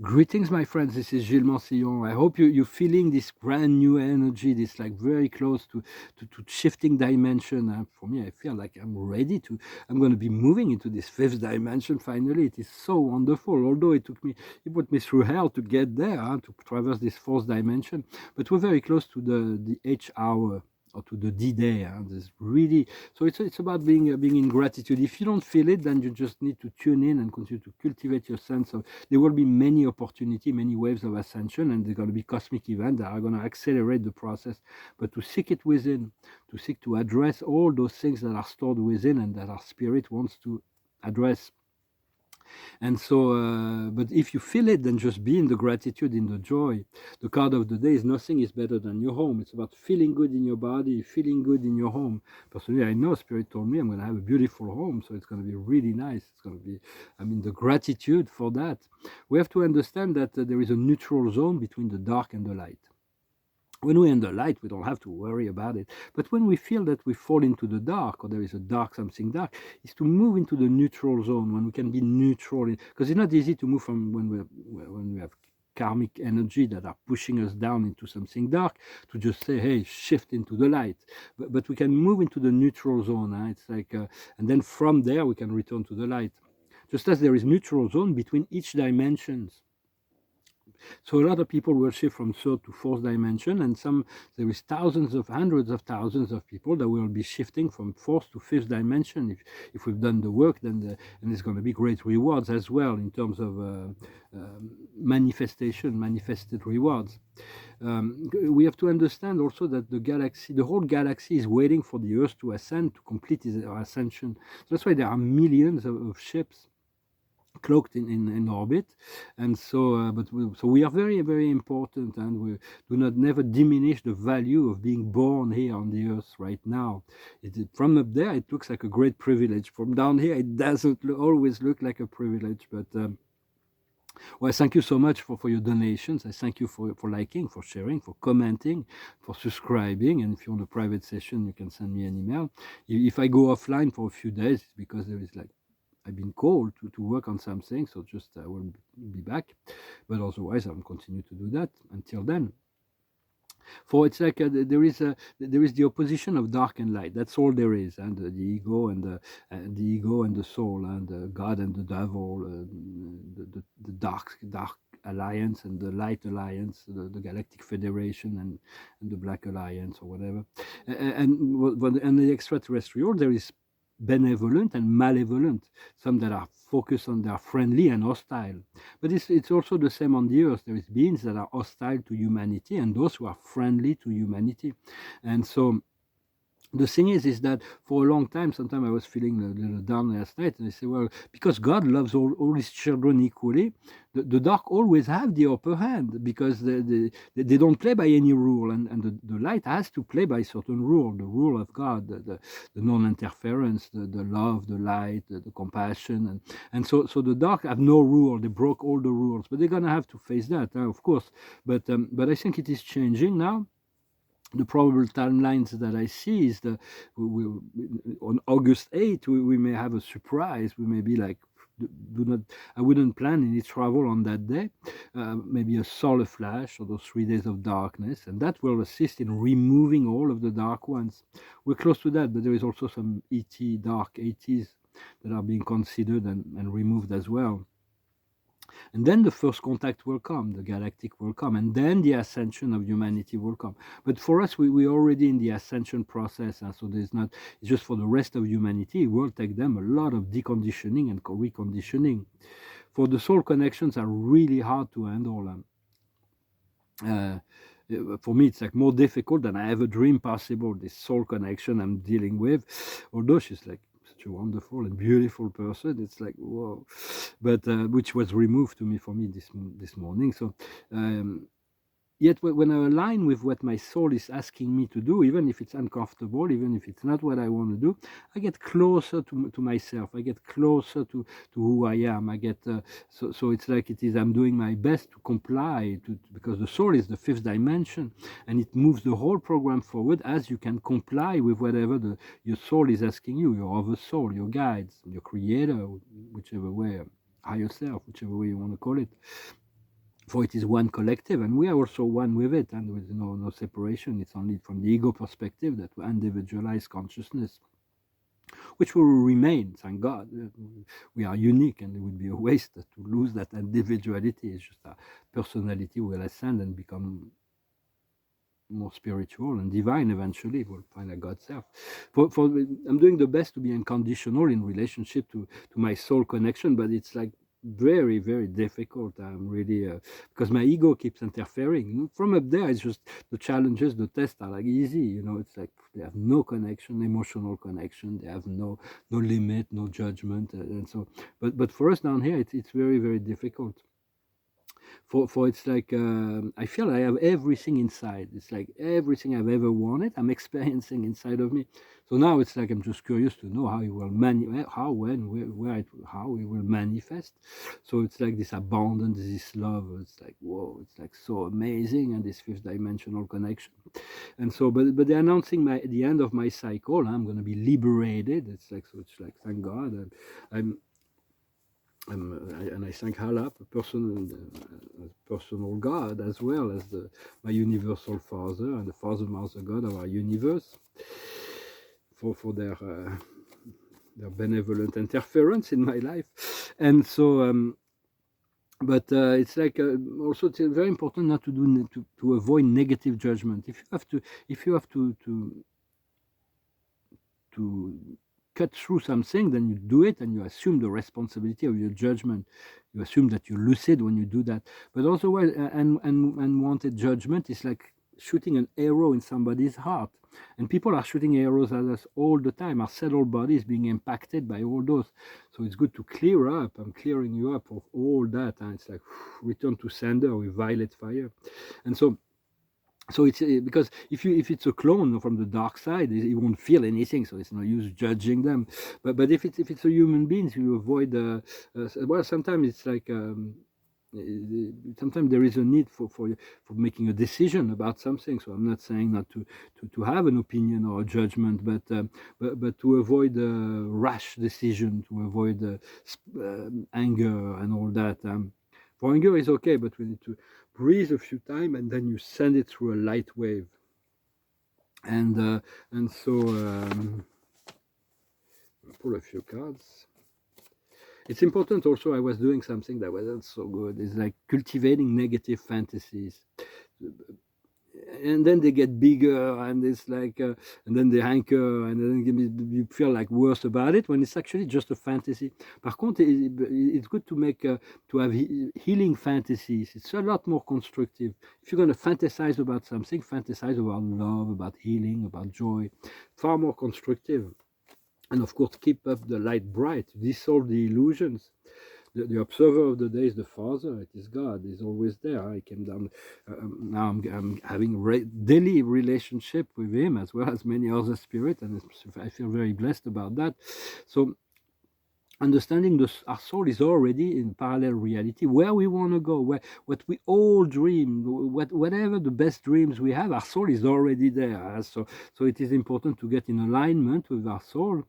Greetings, my friends. This is Gilles Mansillon. I hope you're feeling this brand new energy, this like very close to shifting dimension. For me, I feel like I'm going to be moving into this fifth dimension finally. It is so wonderful. Although it put me through hell to get there, to traverse this fourth dimension. But we're very close to the H hour, or to the D-Day. There's really so it's about being in gratitude. If you don't feel it, then you just need to tune in and continue to cultivate your sense of. There will be many opportunity, many waves of ascension, and there's going to be cosmic events that are going to accelerate the process. But to seek it within, to seek to address all those things that are stored within and that our spirit wants to address. And so, but if you feel it, then just be in the gratitude, in the joy. The card of the day is nothing is better than your home. It's about feeling good in your body, feeling good in your home. Personally, I know Spirit told me I'm going to have a beautiful home, so it's going to be really nice. It's going to be, I mean, the gratitude for that. We have to understand that there is a neutral zone between the dark and the light. When we're in the light, we don't have to worry about it. But when we feel that we fall into the dark, or there is a dark, something dark, is to move into the neutral zone, when we can be neutral. Because it's not easy to move from when we have karmic energy that are pushing us down into something dark, to just say, hey, shift into the light. But we can move into the neutral zone. It's like, and then from there, we can return to the light. Just as there is neutral zone between each dimensions. So a lot of people will shift from third to fourth dimension, and there is hundreds of thousands of people that will be shifting from fourth to fifth dimension. If we've done the work, then and there's going to be great rewards as well in terms of manifested rewards. We have to understand also that the whole galaxy is waiting for the Earth to ascend, to complete its ascension. So that's why there are millions of ships cloaked in orbit. And so so we are very, very important, and we do not never diminish the value of being born here on the earth right now. From up there it looks like a great privilege. From down here it doesn't always look like a privilege. But well, thank you so much for your donations. I thank you for liking, for sharing, for commenting, for subscribing. And if you want a private session, you can send me an email. If I go offline for a few days, it's because there is like I've been called to work on something, so just I will be back. But otherwise, I'll continue to do that until then. For it's like there is the opposition of dark and light. That's all there is, and the ego and the soul, and God and the devil, the dark alliance and the light alliance, the galactic federation and the black alliance, or whatever. And the extraterrestrial, there is benevolent and malevolent. Some that are focused on, they are friendly and hostile. But it's also the same on the earth. There is beings that are hostile to humanity and those who are friendly to humanity. And so the thing is that for a long time, sometimes I was feeling a little down last night, and I say, well, because God loves all his children equally, the dark always have the upper hand, because they don't play by any rule, and the light has to play by certain rule, the rule of God, the non-interference, the love, the light, the compassion, and so the dark have no rule. They broke all the rules, but they're gonna have to face that, of course. But I think it is changing now. The probable timelines that I see is that on August 8th, we may have a surprise. We may be like, I wouldn't plan any travel on that day. Maybe a solar flash or those 3 days of darkness, and that will assist in removing all of the dark ones. We're close to that, but there is also some dark ETs that are being considered and removed as well. And then the first contact will come, the galactic will come, and then the ascension of humanity will come. But for us, we're already in the ascension process, so there's not, it's just for the rest of humanity, it will take them a lot of deconditioning and reconditioning. For the soul connections are really hard to handle. For me, it's like more difficult than I ever dreamed possible, this soul connection I'm dealing with. Although she's like such a wonderful and beautiful person, it's like, whoa. But which was removed for me this morning. So yet when I align with what my soul is asking me to do, even if it's uncomfortable, even if it's not what I want to do, I get closer to myself. I get closer to who I am. I get so it's like I'm doing my best to comply, because the soul is the fifth dimension, and it moves the whole program forward as you can comply with whatever your soul is asking you, your other soul, your guides, your creator, whichever way, higher self, whichever way you want to call it. for it is one collective, and we are also one with it, and with no separation. It's only from the ego perspective that we individualize consciousness, which will remain, thank God. We are unique, and it would be a waste to lose that individuality. It's just our personality will ascend and become more spiritual and divine. Eventually we'll find a God self. I'm doing the best to be unconditional in relationship to my soul connection, but it's like very, very difficult. I'm really because my ego keeps interfering from up there. It's just the challenges, the tests are like easy, it's like they have no connection, emotional connection, they have no limit, no judgment, and so but for us down here it's very, very difficult. For it's like I feel I have everything inside. It's like everything I've ever wanted, I'm experiencing inside of me. So now it's like I'm just curious to know how it will how, when, where how it will manifest. So it's like this abundance, this love. It's like whoa, it's like so amazing, and this fifth dimensional connection. And so, but they're announcing the end of my cycle. I'm going to be liberated. It's like so. It's like thank God. I'm and I thank Allah, a personal God, as well as my universal Father and the Father, Mother God of our universe, for their benevolent interference in my life. And so, but it's like also it's very important not to avoid negative judgment. If you have to cut through something, then you do it and you assume the responsibility of your judgment. You assume that you're lucid when you do that. But also, unwanted judgment is like shooting an arrow in somebody's heart. And people are shooting arrows at us all the time. Our subtle body is being impacted by all those. So it's good to clear up. I'm clearing you up of all that. And it's like return to sender with violet fire. And so it's because if it's a clone from the dark side, you won't feel anything, so it's no use judging them. But if it's a human being, you avoid well, sometimes it's like sometimes there is a need for making a decision about something. So I'm not saying not to have an opinion or a judgment, but to avoid rash decision, to avoid anger and all that. For anger is okay, but we need to breathe a few times and then you send it through a light wave. And so I'll pull a few cards. It's important also, I was doing something that wasn't so good. It's like cultivating negative fantasies. And then they get bigger, and it's like, and then they anchor, and then you feel like worse about it when it's actually just a fantasy. Par contre, it's good to make to have healing fantasies. It's a lot more constructive. If you're going to fantasize about something, fantasize about love, about healing, about joy. Far more constructive. And of course, keep up the light bright. Dissolve the illusions. The observer of the day is the Father. It is God. He's always there. I came down. Now I'm having daily relationship with Him as well as many other spirits, and I feel very blessed about that. So understanding our soul is already in parallel reality, where we want to go, what we all dream, whatever the best dreams we have, our soul is already there. So it is important to get in alignment with our soul,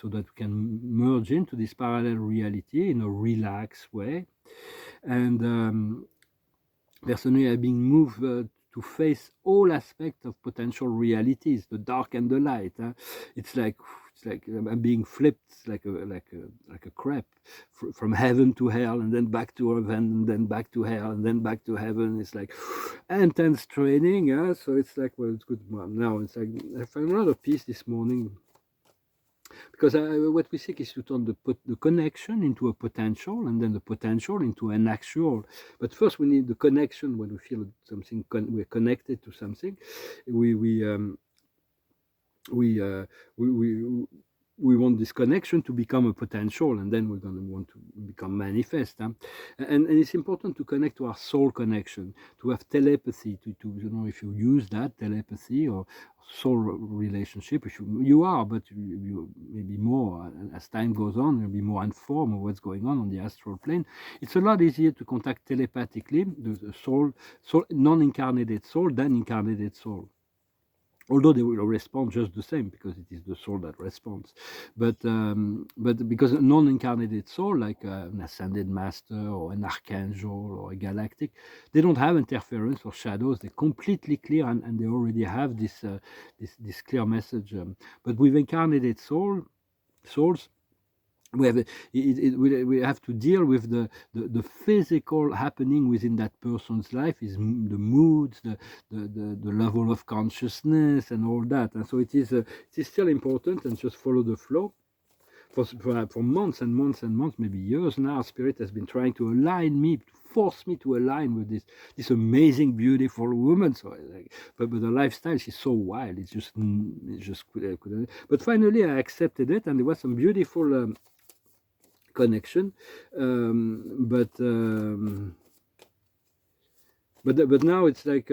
so that we can merge into this parallel reality in a relaxed way. And personally, I've been moved to face all aspects of potential realities, the dark and the light. It's like I'm being flipped like a crab from heaven to hell, and then back to heaven, and then back to hell, and then back to heaven. It's like intense training. So it's like, well, it's good. Now it's like I found a lot of peace this morning. Because what we seek is to turn the connection into a potential, and then the potential into an actual. But first, we need the connection. When we feel something, we're connected to something. We want this connection to become a potential, and then we're going to want to become manifest. And it's important to connect to our soul connection, to have telepathy, to if you use that telepathy or soul relationship, if you are, but you maybe more as time goes on, you'll be more informed of what's going on the astral plane. It's a lot easier to contact telepathically the soul, non-incarnated soul than incarnated soul. although they will respond just the same because it is the soul that responds. But because a non-incarnated soul, like an ascended master or an archangel or a galactic, they don't have interference or shadows. They're completely clear, and they already have this clear message. But with incarnated souls, we have we have to deal with the physical happening within that person's life, is the moods, the level of consciousness and all that. And so it is still important, and just follow the flow. For months and months and months, maybe years now, Spirit has been trying to align me, to force me to align with this amazing, beautiful woman. So, but the lifestyle, she's so wild. It's just, couldn't. But finally, I accepted it, and there was some beautiful connection. But now it's like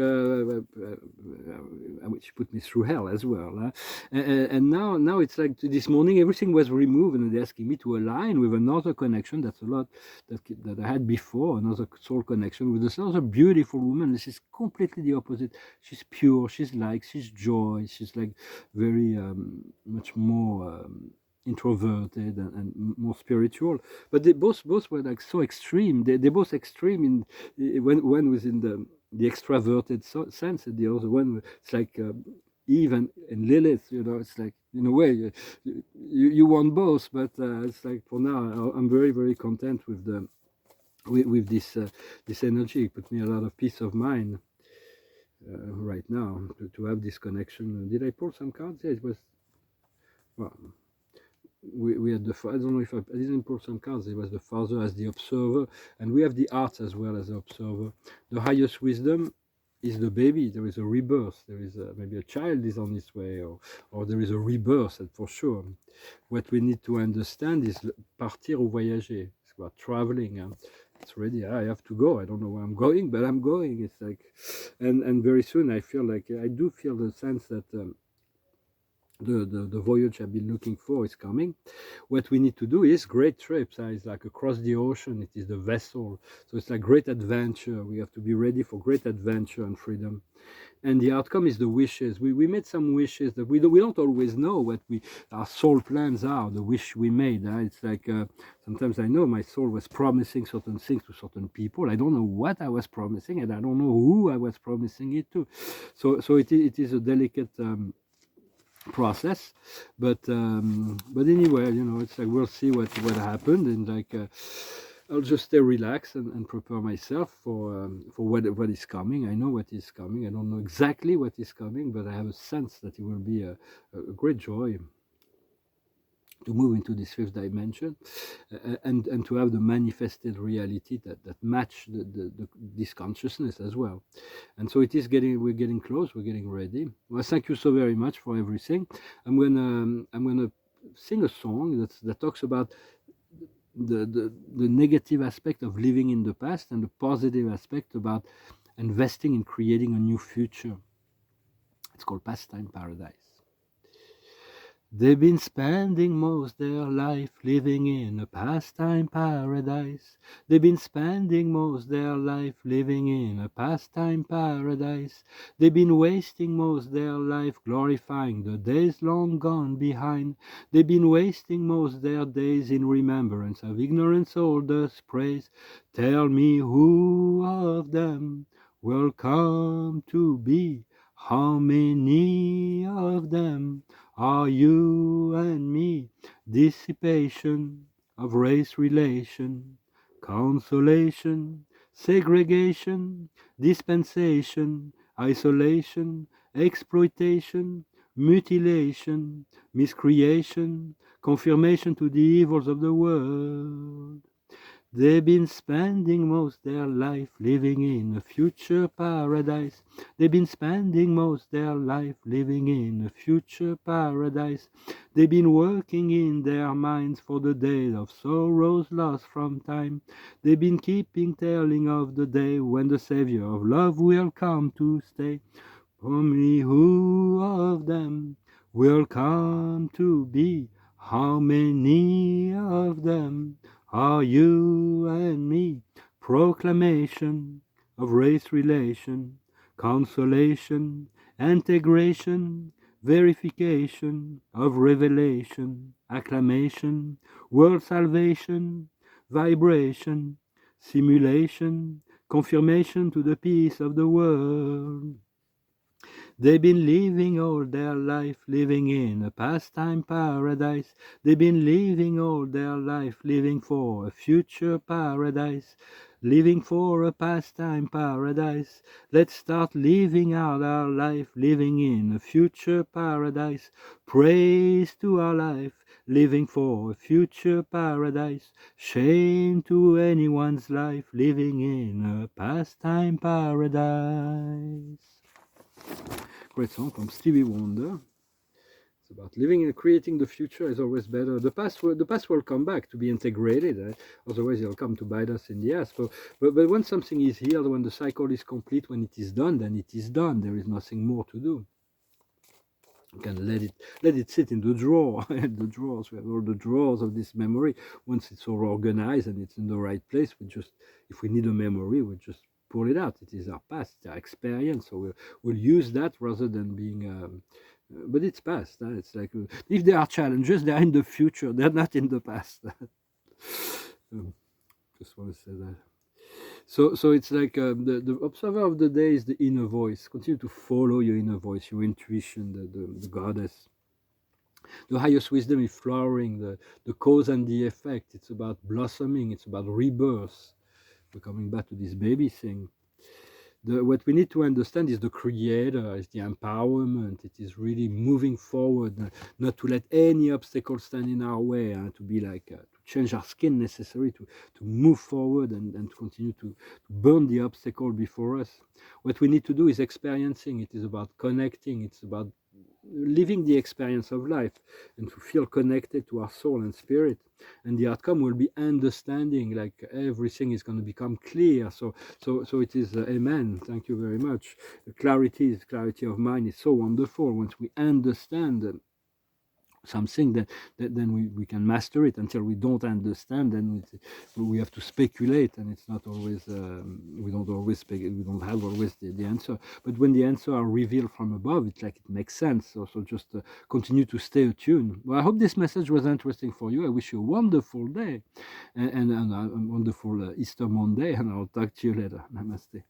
which put me through hell as well. And now it's like this morning everything was removed, and they're asking me to align with another connection. That's a lot that I had before, another soul connection with this other beautiful woman. This is completely the opposite. She's pure. She's joy. She's like very much more introverted and more spiritual. But they both were like so extreme. They both extreme in one was in the extroverted sense, and the other one, it's like Eve and Lilith. It's like, in a way, you want both, but it's like, for now I'm very, very content with with this energy. It put me a lot of peace of mind right now to have this connection. Did I pull some cards? Yeah, it was, well, we had I don't know if I didn't pull some cards. It was the Father as the observer, and we have the Arts as well as the observer. The highest wisdom is the baby. There is a rebirth. There is maybe a child is on its way, or there is a rebirth, and for sure. What we need to understand is partir ou voyager. It's about traveling. It's ready. I have to go. I don't know where I'm going, but I'm going. It's like, and very soon I feel like, I do feel the sense that the voyage I've been looking for is coming. What we need to do is great trips. It's like across the ocean. It is the vessel. So it's like great adventure. We have to be ready for great adventure and freedom. And the outcome is the wishes. We made some wishes that we don't always know what our soul plans are, the wish we made. It's like sometimes I know my soul was promising certain things to certain people. I don't know what I was promising, and I don't know who I was promising it to. So it is a delicate process, but anyway, it's like, we'll see what happened, and like I'll just stay relaxed and prepare myself for what is coming. I know what is coming. I don't know exactly what is coming, but I have a sense that it will be a great joy to move into this fifth dimension, and to have the manifested reality that match this consciousness as well. And so we're getting close, we're getting ready. Well, thank you so very much for everything. I'm gonna sing a song that talks about the negative aspect of living in the past, and the positive aspect about investing in creating a new future. It's called Pastime Paradise. They've been spending most their life living in a pastime paradise. They've been spending most their life living in a pastime paradise. They've been wasting most their life glorifying the days long gone behind. They've been wasting most their days in remembrance of ignorance oldest praise. Tell me who of them will come to be? How many of them are you and me? Dissipation of race relation, consolation, segregation, dispensation, isolation, exploitation, mutilation, miscreation, confirmation to the evils of the world. They've been spending most their life living in a future paradise. They've been spending most their life living in a future paradise. They've been working in their minds for the day of sorrows lost from time. They've been keeping telling of the day when the Savior of love will come to stay. Only who of them will come to be? How many of them are you and me? Proclamation of race relation, consolation, integration, verification of revelation, acclamation, world salvation, vibration, simulation, confirmation to the peace of the world. They've been living all their life, living in a pastime paradise. They've been living all their life, living for a future paradise. Living for a pastime paradise. Let's start living out our life, living in a future paradise. Praise to our life, living for a future paradise. Shame to anyone's life, living in a pastime paradise. Great song from Stevie Wonder. It's about living and creating the future is always better. The past will come back to be integrated. Otherwise, it'll come to bite us in the ass. But when something is healed, when the cycle is complete, when it is done, then it is done. There is nothing more to do. You can let it sit in the drawer. The drawers, we have all the drawers of this memory. Once it's all organized and it's in the right place, if we need a memory, we just pull it out. It is our past, our experience. So we'll use that rather than being. But it's past. It's like if there are challenges, they are in the future. They're not in the past. Just want to say that. So it's like the observer of the day is the inner voice. Continue to follow your inner voice, your intuition, the goddess. The highest wisdom is flowering, the cause and the effect. It's about blossoming. It's about rebirth. We're coming back to this baby thing. What we need to understand is the creator, is the empowerment. It is really moving forward, not to let any obstacle stand in our way, to be like, to change our skin necessary, to move forward and to continue to burn the obstacle before us. What we need to do is experiencing. It is about connecting. It's about living the experience of life and to feel connected to our soul and spirit. And the outcome will be understanding, like everything is going to become clear. So it is, amen. Thank you very much. Clarity of mind is so wonderful. Once we understand something, then we can master it. Until we don't understand, then we have to speculate, and it's not always we don't have always the answer. But when the answer are revealed from above, it's like it makes sense. So just continue to stay attuned. Well, I hope this message was interesting for you. I wish you a wonderful day and a wonderful Easter Monday, and I'll talk to you later. Namaste.